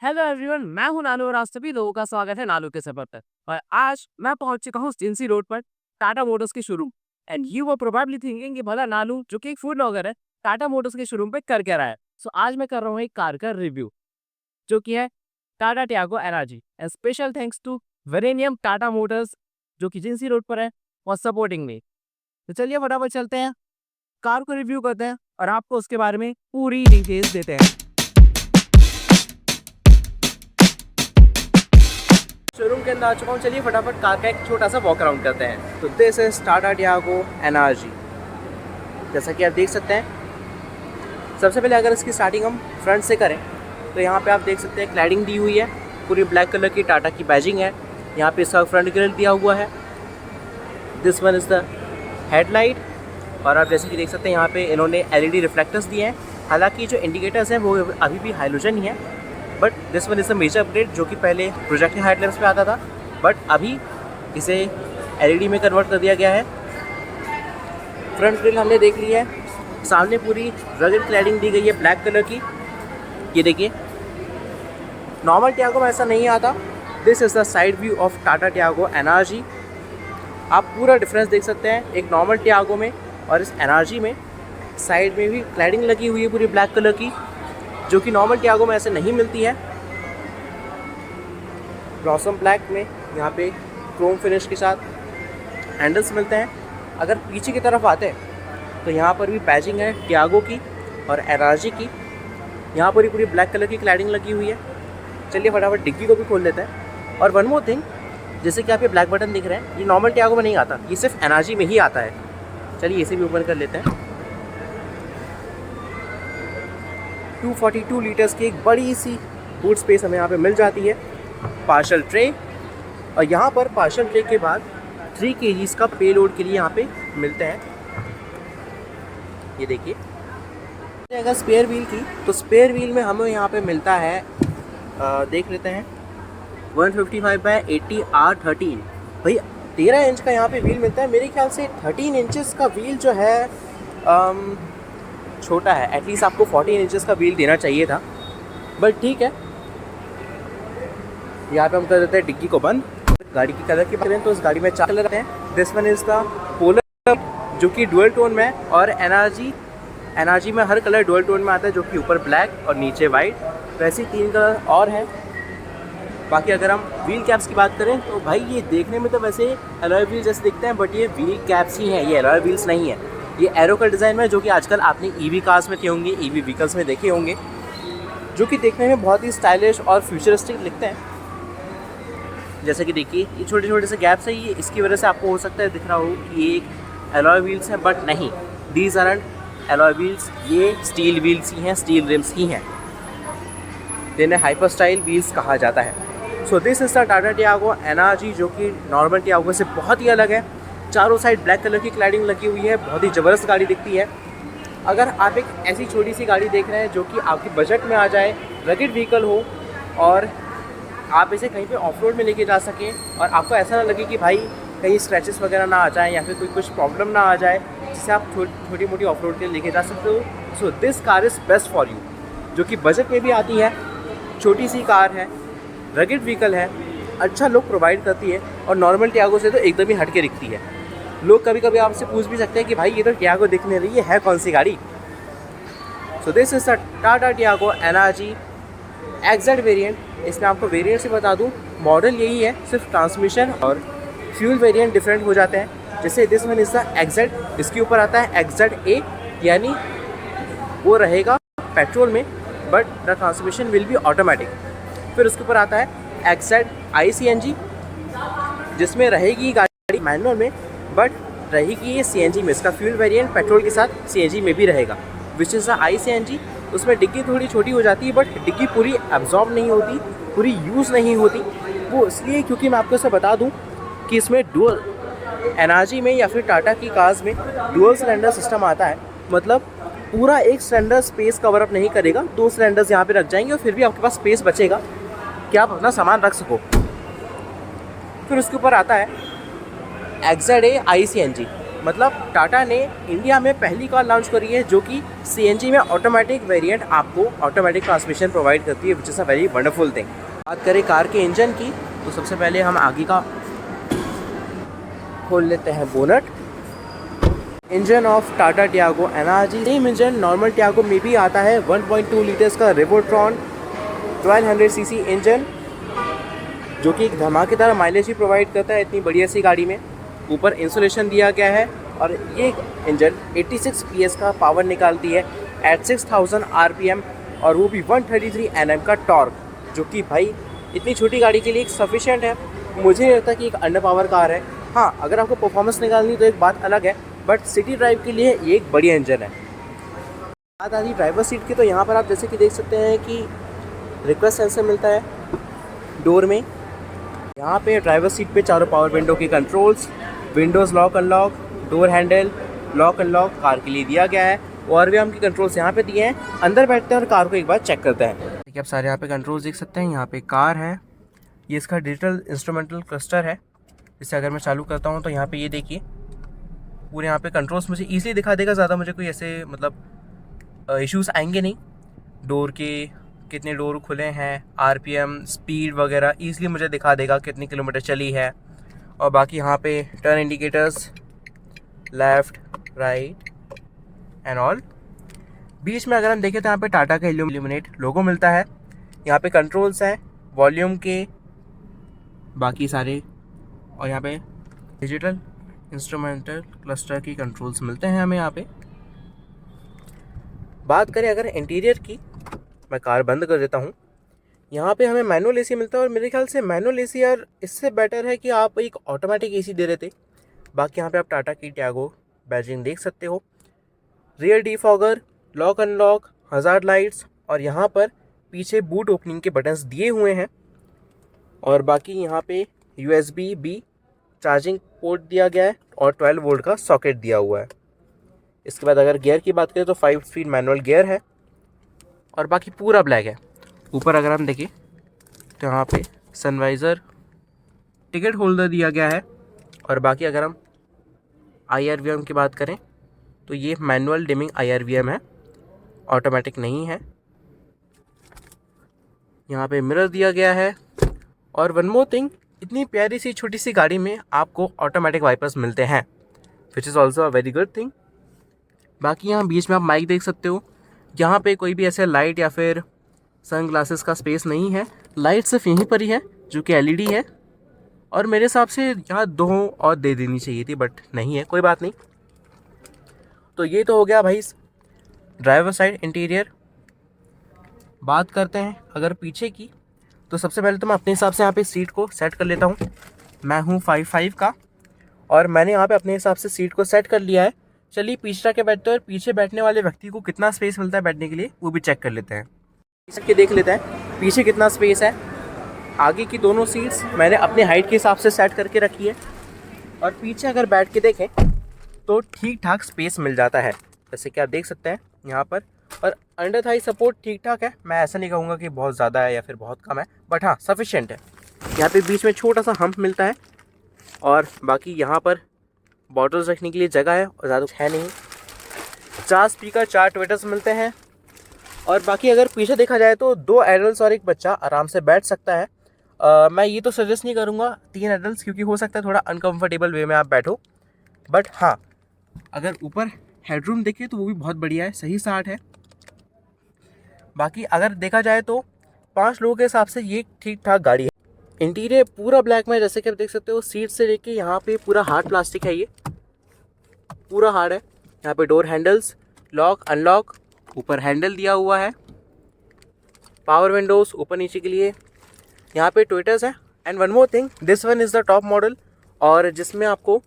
Hello everyone, मैं हूं नानू और आप सभी लोगों का स्वागत है नानू के सफर पर। और आज मैं पहुंच चुका हूं जिंसी रोड पर टाटा मोटर्स के showroom. And you were probably thinking कि भला नानू जो कि एक फूड ब्लॉगर है टाटा मोटर्स के शोरूम पे कर क्या रहा है। सो आज मैं कर रहा हूं एक कार का रिव्यू जो कि है Tata Tiago energy. And special thanks to Varenyam Tata Motors जो कि जिंसी रोड पर है और सपोर्टिंग मी। तो चलिए फटाफट चलते हैं, कार को रिव्यू करते हैं और आपको उसके बारे में पूरी डिटेल्स देते हैं। शोरूम के अंदर आ चुका हूँ। चलिए फटाफट कार का एक छोटा सा वॉक अराउंड करते हैं। तो this is Tata Tiago energy. जैसा कि आप देख सकते हैं, सबसे पहले अगर इसकी स्टार्टिंग हम फ्रंट से करें तो यहाँ पे आप देख सकते हैं क्लैडिंग दी हुई है, पूरी ब्लैक कलर की टाटा की बैजिंग है। यहाँ पे इसका फ्रंट ग्रिल दिया हुआ है। This one is the headlight. और आप जैसे कि देख सकते हैं यहाँ पे इन्होंने LED रिफ्लेक्टर्स दिए हैं। हालांकि जो इंडिकेटर्स हैं वो अभी भी हाइलोजन ही है, but this one is a major upgrade जो कि पहले प्रोजेक्टिव हेडलैम्प्स पे आता था, बट अभी इसे LED में कन्वर्ट कर दिया गया है। फ्रंट ग्रिल हमने देख ली है। सामने पूरी रगड क्लैडिंग दी गई है ब्लैक कलर की। ये देखिए, नॉर्मल टियागो में ऐसा नहीं आता। This is the side view of Tata Tiago energy. आप पूरा डिफरेंस देख सकते हैं एक नॉर्मल टियागो में और इस एनर्जी में। साइड में भी क्लैडिंग लगी हुई है पूरी ब्लैक कलर की, जो कि नॉर्मल टियागो में ऐसे नहीं मिलती है। ब्लॉसम ब्लैक में यहाँ पे क्रोम फिनिश के साथ हैंडल्स मिलते हैं। अगर पीछे की तरफ आते हैं तो यहाँ पर भी बैजिंग है टियागो की और एनर्जी की। यहाँ पर ही पूरी ब्लैक कलर की क्लैडिंग लगी हुई है। चलिए फटाफट डिग्गी को भी खोल लेते हैं। और वन मोर थिंग, जैसे कि आप ये ब्लैक बटन दिख रहे हैं, ये नॉर्मल टियागो में नहीं आता, ये सिर्फ एनर्जी में ही आता है। चलिए इसे भी ओपन कर लेते हैं। 242 लीटर्स की एक बड़ी सी बूट स्पेस हमें यहाँ पे मिल जाती है। पार्शल ट्रे, और यहाँ पर पार्शल ट्रे के बाद 3 kgs का पे लोड के लिए यहाँ पे मिलते हैं। ये देखिए, अगर स्पेयर व्हील की तो स्पेयर व्हील में हमें यहाँ पे मिलता है, देख लेते हैं, 155/80 R13। भाई 13 इंच का यहाँ पे व्हील मिलता है। मेरे ख्याल से 13 इंचेस का व्हील जो है छोटा है। एटलीस्ट आपको 14 इंचेस का व्हील देना चाहिए था, बट ठीक है। यहाँ पे हम कर देते हैं डिग्गी को बंद। गाड़ी की कलर की बात करें तो इस गाड़ी में 4 कलर हैं। This one is the polar जो कि डुअल टोन में है, और एनर्जी में हर कलर डुअल टोन में आता है, जो कि ऊपर ब्लैक और नीचे वाइट। वैसे 3 कलर और हैं। बाकी अगर हम व्हील कैप्स की बात करें तो भाई ये देखने में तो वैसे एलॉय व्हील जैसे दिखते हैं, बट ये व्हील कैप्स ही हैं, ये एलॉय व्हील्स नहीं है। ये एरो का डिज़ाइन में, जो कि आजकल आपने EV कार्स में देखे होंगे, EV व्हीकल्स में देखे होंगे, जो कि देखने में बहुत ही स्टाइलिश और फ्यूचरिस्टिक दिखते हैं। जैसे कि देखिए, ये छोटे छोटे से गैप्स है, ये इसकी वजह से आपको हो सकता है दिख रहा हो कि ये एक एलॉय व्हील्स हैं, बट नहीं, दीज आरंट एलॉय व्हील्स, ये स्टील व्हील्स ही हैं, स्टील रिम्स ही हैं। जिन्हें हाइपर स्टाइल व्हील्स कहा जाता है। So this is the Tata Tiago energy, जो कि नॉर्मल टियागो से बहुत ही अलग है। चारों साइड ब्लैक कलर की क्लैडिंग लगी हुई है, बहुत ही ज़बरदस्त गाड़ी दिखती है। अगर आप एक ऐसी छोटी सी गाड़ी देख रहे हैं जो कि आपके बजट में आ जाए, रगड व्हीकल हो, और आप इसे कहीं पे ऑफ रोड में लेके जा सकें, और आपको ऐसा ना लगे कि भाई कहीं स्क्रैचेस वगैरह ना आ जाए या फिर कोई कुछ प्रॉब्लम ना आ जाए, जिससे आप छोटी मोटी ऑफ रोड के लिए लेके जा सकते हो, so this car is best for you. जो कि बजट में भी आती है, छोटी सी कार है, रगड व्हीकल है, अच्छा लुक प्रोवाइड करती है, और नॉर्मल टियागो से तो एकदम ही हट के दिखती है। लोग कभी कभी आपसे पूछ भी सकते हैं कि भाई ये तो टियागो दिखने रही है कौन सी गाड़ी। So this is the Tata Tiago energy XZ variant. इसमें आपको वेरिएंट से बता दूं, मॉडल यही है, सिर्फ ट्रांसमिशन और फ्यूल वेरिएंट डिफरेंट हो जाते हैं। जैसे this one is the XZ, इसके ऊपर आता है XZA, यानी वो रहेगा पेट्रोल में, but the transmission will be automatic. फिर उसके ऊपर आता है XZI CNG, जिसमें रहेगी गाड़ी मैनुअल में, बट रहेगी ये CNG में। इसका फ्यूल वेरिएंट पेट्रोल के साथ CNG में भी रहेगा, which is the I CNG। उसमें डिग्गी थोड़ी छोटी हो जाती है, बट डिग्गी पूरी एब्जॉर्ब नहीं होती, पूरी यूज़ नहीं होती। वो इसलिए क्योंकि मैं आपको इसे बता दूं कि इसमें डुअल एनर्जी में या फिर टाटा की कार्स में डुअल सिलेंडर सिस्टम आता है। मतलब पूरा एक सिलेंडर स्पेस कवर अप नहीं करेगा, 2 सिलेंडर्स यहाँ पे रख जाएंगे और फिर भी आपके पास स्पेस बचेगा कि आप अपना सामान रख सको। फिर उसके ऊपर आता है XZA I CNG। मतलब टाटा ने इंडिया में पहली कार लॉन्च करी है जो कि CNG में ऑटोमेटिक वेरिएंट आपको ऑटोमेटिक ट्रांसमिशन प्रोवाइड करती है, which is a very wonderful thing. बात करें कार के इंजन की तो सबसे पहले हम आगे का खोल लेते हैं bonnet. Engine of Tata Tiago energy. Same engine normal Tiago में भी आता है, 1.2 लीटर्स का रिवोट्रॉन 1200 सीसी इंजन जो कि एक धमाकेदार माइलेज ही प्रोवाइड करता है इतनी बढ़िया सी गाड़ी में। ऊपर इंसुलेशन दिया गया है और ये इंजन 86 PS का पावर निकालती है एट 6000 RPM और वो भी 133 Nm का टॉर्क, जो कि भाई इतनी छोटी गाड़ी के लिए एक सफिशिएंट है। मुझे नहीं लगता कि एक अंडर पावर कार है। हाँ, अगर आपको परफॉर्मेंस निकालनी तो एक बात अलग है, बट सिटी ड्राइव के लिए ये एक बढ़िया इंजन है। बात आती ड्राइवर सीट की तो यहाँ पर आप जैसे कि देख सकते हैं कि रिक्वेस्ट सेंसर मिलता है डोर में। यहाँ पे ड्राइवर सीट पे चारों पावर विंडो के controls, Windows lock unlock, door handle lock unlock car के लिए दिया गया है और भी हम के कंट्रोल्स यहाँ पे दिए हैं। अंदर बैठते हैं और कार को एक बार चेक करते हैं। देखिए आप सारे यहाँ पे कंट्रोल्स देख सकते हैं। यहाँ पे कार है, ये इसका डिजिटल इंस्ट्रूमेंटल क्लस्टर है। इसे अगर मैं चालू करता हूँ तो यहाँ पे ये देखिए पूरे यहाँ पे कंट्रोल्स मुझे ईजिली दिखा देगा। ज़्यादा मुझे कोई ऐसे मतलब इश्यूज़ आएंगे नहीं। डोर के कितने डोर खुले हैं, RPM, स्पीड वगैरह ईजिली मुझे दिखा देगा कितनी किलोमीटर चली है। और बाकी यहाँ पे turn indicators, left right and all. बीच में अगर हम देखें तो यहाँ पे टाटा का इल्यूमिनेट लोगो मिलता है। यहाँ पे कंट्रोल्स हैं वॉल्यूम के, बाकी सारे, और यहाँ पे डिजिटल इंस्ट्रूमेंटल क्लस्टर की कंट्रोल्स मिलते हैं हमें यहाँ पे। बात करें अगर इंटीरियर की, मैं कार बंद कर देता हूँ। यहाँ पे हमें मैनुअल AC मिलता है और मेरे ख्याल से मैनुअल AC यार इससे बेटर है कि आप एक ऑटोमेटिक AC दे रहे थे। बाकी यहाँ पे आप टाटा की टियागो बैजिंग देख सकते हो। Rear defogger, lock unlock, hazard lights और यहाँ पर पीछे बूट ओपनिंग के बटन्स दिए हुए हैं। और बाकी यहाँ पे USB-B चार्जिंग पोर्ट दिया गया है और 12 वोल्ट का सॉकेट दिया हुआ है। इसके बाद अगर गियर की बात करें तो 5 स्पीड मैनुअल गियर है और बाकी पूरा ब्लैक है। ऊपर अगर हम देखें तो यहाँ पे सनवाइज़र, टिकट होल्डर दिया गया है। और बाकी अगर हम IRVM की बात करें तो ये मैनुअल डिमिंग IRVM है, ऑटोमेटिक नहीं है। यहाँ पे मिरर दिया गया है। और वन मोर थिंग, इतनी प्यारी सी छोटी सी गाड़ी में आपको ऑटोमेटिक वाइपर्स मिलते हैं, which is also a very good thing. बाकी यहाँ बीच में आप माइक देख सकते हो। यहाँ पे कोई भी ऐसे लाइट या फिर सन ग्लासेस का स्पेस नहीं है। लाइट सिर्फ यहीं पर ही है जो कि LED है और मेरे हिसाब से यहाँ 2 और दे देनी चाहिए थी, बट नहीं है, कोई बात नहीं। तो ये तो हो गया भाई ड्राइवर साइड इंटीरियर। बात करते हैं अगर पीछे की, तो सबसे पहले तो मैं अपने हिसाब से यहाँ पे सीट को सेट कर लेता हूँ। मैं हूँ 5'5" का और मैंने यहाँ पे अपने हिसाब से सीट को सेट कर लिया है। चलिए पीछे जाके बैठते हैं और पीछे बैठने वाले व्यक्ति को कितना स्पेस मिलता है बैठने के लिए वो भी चेक कर लेते हैं। पीछे के देख लेते हैं पीछे कितना स्पेस है। आगे की दोनों सीट्स मैंने अपने हाइट के हिसाब से सेट करके रखी है और पीछे अगर बैठ के देखें तो ठीक ठाक स्पेस मिल जाता है, जैसे कि आप देख सकते हैं यहाँ पर। और अंडर थाई सपोर्ट ठीक ठाक है, मैं ऐसा नहीं कहूँगा कि बहुत ज़्यादा है या फिर बहुत कम है, बट हाँ सफिशिएंट है। यहाँ पे बीच में छोटा सा हम्प मिलता है और बाकी यहाँ पर बॉटल्स रखने के लिए जगह है और ज़्यादा है नहीं। 4 स्पीकर, 4 ट्विटर्स मिलते हैं। और बाकी अगर पीछे देखा जाए तो 2 एडल्ट्स और एक बच्चा आराम से बैठ सकता है। मैं ये तो सजेस्ट नहीं करूँगा 3 एडल्ट्स, क्योंकि हो सकता है थोड़ा अनकम्फर्टेबल वे में आप बैठो। बट हाँ, अगर ऊपर हेडरूम देखें तो वो भी बहुत बढ़िया है, सही 60 है। बाकी अगर देखा जाए तो 5 लोगों के हिसाब से ये ठीक ठाक गाड़ी है। इंटीरियर पूरा ब्लैक में, जैसे कि आप देख सकते हो सीट से लेके यहाँ पे पूरा हार्ड प्लास्टिक है, ये पूरा हार्ड है। यहाँ पे डोर हैंडल्स, लॉक अनलॉक, ऊपर हैंडल दिया हुआ है, पावर विंडोज़ ऊपर नीचे के लिए, यहाँ पे ट्विटर्स है। And one more thing, this one is the top model और जिसमें आपको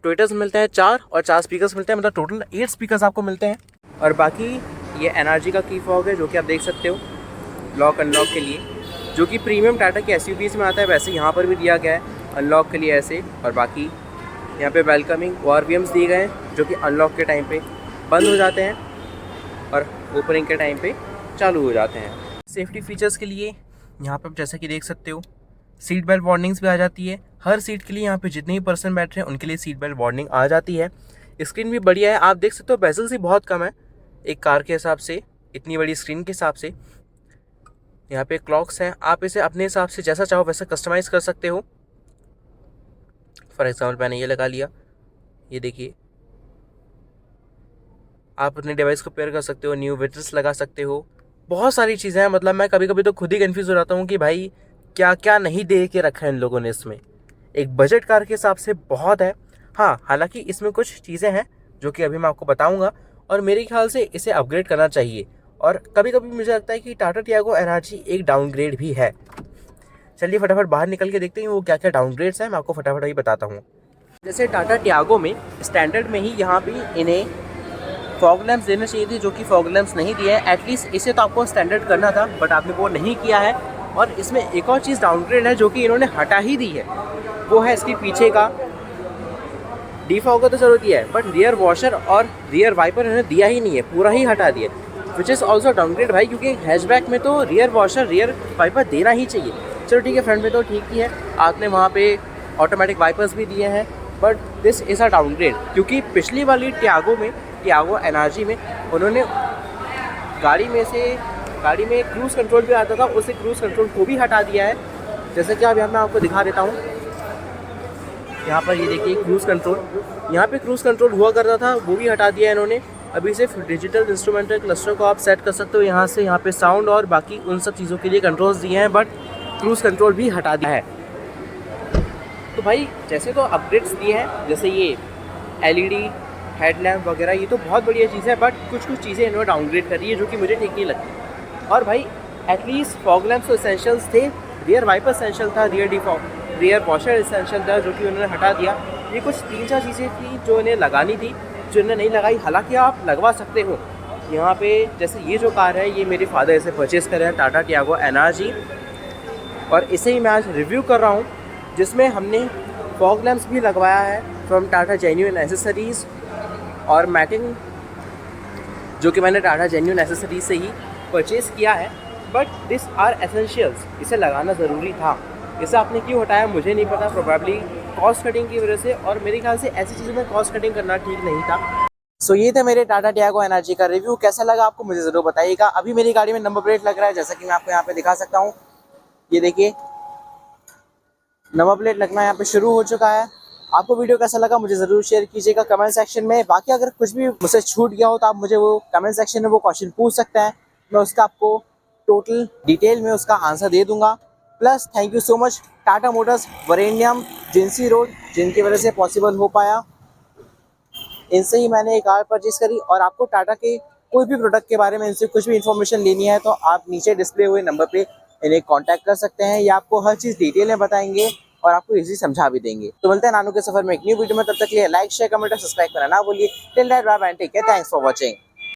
ट्विटर्स मिलते हैं 4 और 4 स्पीकर्स मिलते हैं, मतलब टोटल 8 स्पीकर्स आपको मिलते हैं। और बाकी ये एनर्जी का की फॉग है जो कि आप देख सकते हो लॉक अनलॉक के लिए, जो कि प्रीमियम टाटा के SUVs में आता है, वैसे यहाँ पर भी दिया गया है अनलॉक के लिए ऐसे। और बाकी यहाँ पे वेलकमिंग ORVMs दिए गए हैं जो कि अनलॉक के टाइम पे बंद हो जाते हैं और ओपनिंग के टाइम पे चालू हो जाते हैं। सेफ्टी फीचर्स के लिए यहाँ पर जैसा कि देख सकते हो सीट बेल्ट वार्निंग्स भी आ जाती है। हर सीट के लिए यहाँ पे जितने ही पर्सन बैठ रहे हैं उनके लिए सीट बेल्ट वार्निंग आ जाती है। स्क्रीन भी बढ़िया है, आप देख सकते हो बेजल्स ही बहुत कम है एक कार के हिसाब से, इतनी बड़ी स्क्रीन के हिसाब से। यहाँ पे क्लॉक्स हैं, आप इसे अपने हिसाब से जैसा चाहो वैसा कस्टमाइज़ कर सकते हो। फॉर एग्जाम्पल मैंने ये लगा लिया, ये देखिए, आप अपने डिवाइस को पेयर कर सकते हो, न्यू विटनेस लगा सकते हो, बहुत सारी चीज़ें हैं। मतलब मैं कभी कभी तो खुद ही कंफ्यूज हो जाता हूँ कि भाई क्या क्या नहीं दे के रखा है इन लोगों ने इसमें। एक बजट कार के हिसाब से बहुत है। हाँ, हालांकि इसमें कुछ चीज़ें हैं जो कि अभी मैं आपको बताऊंगा, और मेरे ख्याल से इसे अपग्रेड करना चाहिए। और कभी कभी मुझे लगता है कि टाटा टियागो एनर्जी एक डाउनग्रेड भी है। चलिए फटाफट बाहर निकल के देखते हैं वो क्या क्या डाउनग्रेड्स हैं, मैं आपको फटाफट अभी बताता हूँ। जैसे टाटा टियागो में स्टैंडर्ड में ही यहाँ भी इन्हें फॉग लैंप्स देने चाहिए थे, जो कि फॉग लैंप्स नहीं दिए हैं। एटलीस्ट इसे तो आपको स्टैंडर्ड करना था, बट आपने वो नहीं किया है। और इसमें एक और चीज़ डाउनग्रेड है जो कि इन्होंने हटा ही दी है, वो है इसके पीछे का डीफॉगर। तो जरूरत ही है, बट रियर वॉशर और रियर वाइपर इन्होंने दिया ही नहीं है, पूरा ही हटा दिया, विच इज़ ऑल्सो डाउनग्रेड भाई, क्योंकि हैचबैक में तो रियर वॉशर रियर वाइपर देना ही चाहिए। चलो ठीक है, फ्रंट में तो ठीक ही है, आपने वहाँ पे ऑटोमेटिक वाइपर्स भी दिए हैं, but this is a downgrade. क्योंकि पिछली वाली टियागो एनर्जी में उन्होंने गाड़ी में क्रूज़ कंट्रोल भी आता था, उसे क्रूज़ कंट्रोल को भी हटा दिया है। जैसे कि अब यहाँ मैं आपको दिखा देता हूँ, यहाँ पर ये देखिए क्रूज़ कंट्रोल, यहाँ पे क्रूज़ कंट्रोल हुआ करता था, वो भी हटा दिया है इन्होंने। अभी सिर्फ डिजिटल इंस्ट्रूमेंटल क्लस्टर को आप सेट कर सकते हो यहाँ से, यहाँ पे साउंड और बाकी उन सब चीज़ों के लिए कंट्रोल्स दिए हैं, बट क्रूज़ कंट्रोल भी हटा दिया है। तो भाई जैसे तो अपग्रेड्स दिए हैं, जैसे ये LED हेडलैम्प वगैरह, ये तो बहुत बढ़िया चीज़ है, बट कुछ चीज़ें इन्होंने डाउनग्रेड करी है जो कि मुझे ठीक नहीं लगती। और भाई एटलीस्ट फॉग लैंप्स तो एसेंशियल्स थे, रियर वाइपर एसेंशियल था, रियर वॉशर एसेंशियल था, जो कि उन्होंने हटा दिया। ये कुछ 3-4 चीज़ें थी जो इन्हें लगानी थी, जो इन्हें नहीं लगाई। हालांकि आप लगवा सकते हो यहाँ पे। जैसे ये जो कार है, ये मेरे फादर इसे परचेज़ कर रहे हैं, टाटा टियागो एनर्जी, और इसे ही मैं आज रिव्यू कर रहा हूँ, जिसमें हमने फॉग लैंप्स भी लगवाया है फ्रॉम टाटा जेन्युइन एसेसरीज़, और मैटिंग जो कि मैंने टाटा जेन्युइन एसेसरीज से ही परचेज़ किया है। बट दिस आर एसेंशियल्स, इसे लगाना ज़रूरी था। इसे आपने क्यों हटाया मुझे नहीं पता, प्रोबेबली कॉस्ट कटिंग की वजह से, और मेरे ख्याल से ऐसी चीज़ों में कॉस्ट कटिंग करना ठीक नहीं था। सो ये था मेरे टाटा टियागो एनर्जी का रिव्यू। कैसा लगा आपको मुझे ज़रूर बताइएगा। अभी मेरी गाड़ी में नंबर प्लेट लग रहा है, जैसा कि मैं आपको यहाँ पे दिखा सकता हूँ, ये देखिए नंबर प्लेट लगना यहाँ पे शुरू हो चुका है। आपको वीडियो कैसा लगा मुझे ज़रूर शेयर कीजिएगा कमेंट सेक्शन में। बाकी अगर कुछ भी मुझसे छूट गया हो तो आप मुझे वो कमेंट सेक्शन में वो क्वेश्चन पूछ सकते हैं, मैं उसका आपको टोटल डिटेल में उसका आंसर दे दूंगा। Plus thank you so much Tata Motors Varenyam Jinsi road, जिनकी वजह से पॉसिबल हो पाया। इनसे ही मैंने एक कार परचेज करी, और आपको टाटा के कोई भी प्रोडक्ट के बारे में इनसे कुछ भी इन्फॉर्मेशन लेनी है तो आप नीचे डिस्प्ले हुए नंबर पे इन्हें कांटेक्ट कर सकते हैं। ये आपको हर चीज़ डिटेल में बताएंगे और आपको इजी समझा भी देंगे। तो मिलते हैं नानू के सफर में एक न्यू वीडियो में, तब तक के लिए लाइक शेयर कमेंट और सब्सक्राइब करना ना भूलिए। Till that bye bye, take care, thanks for watching.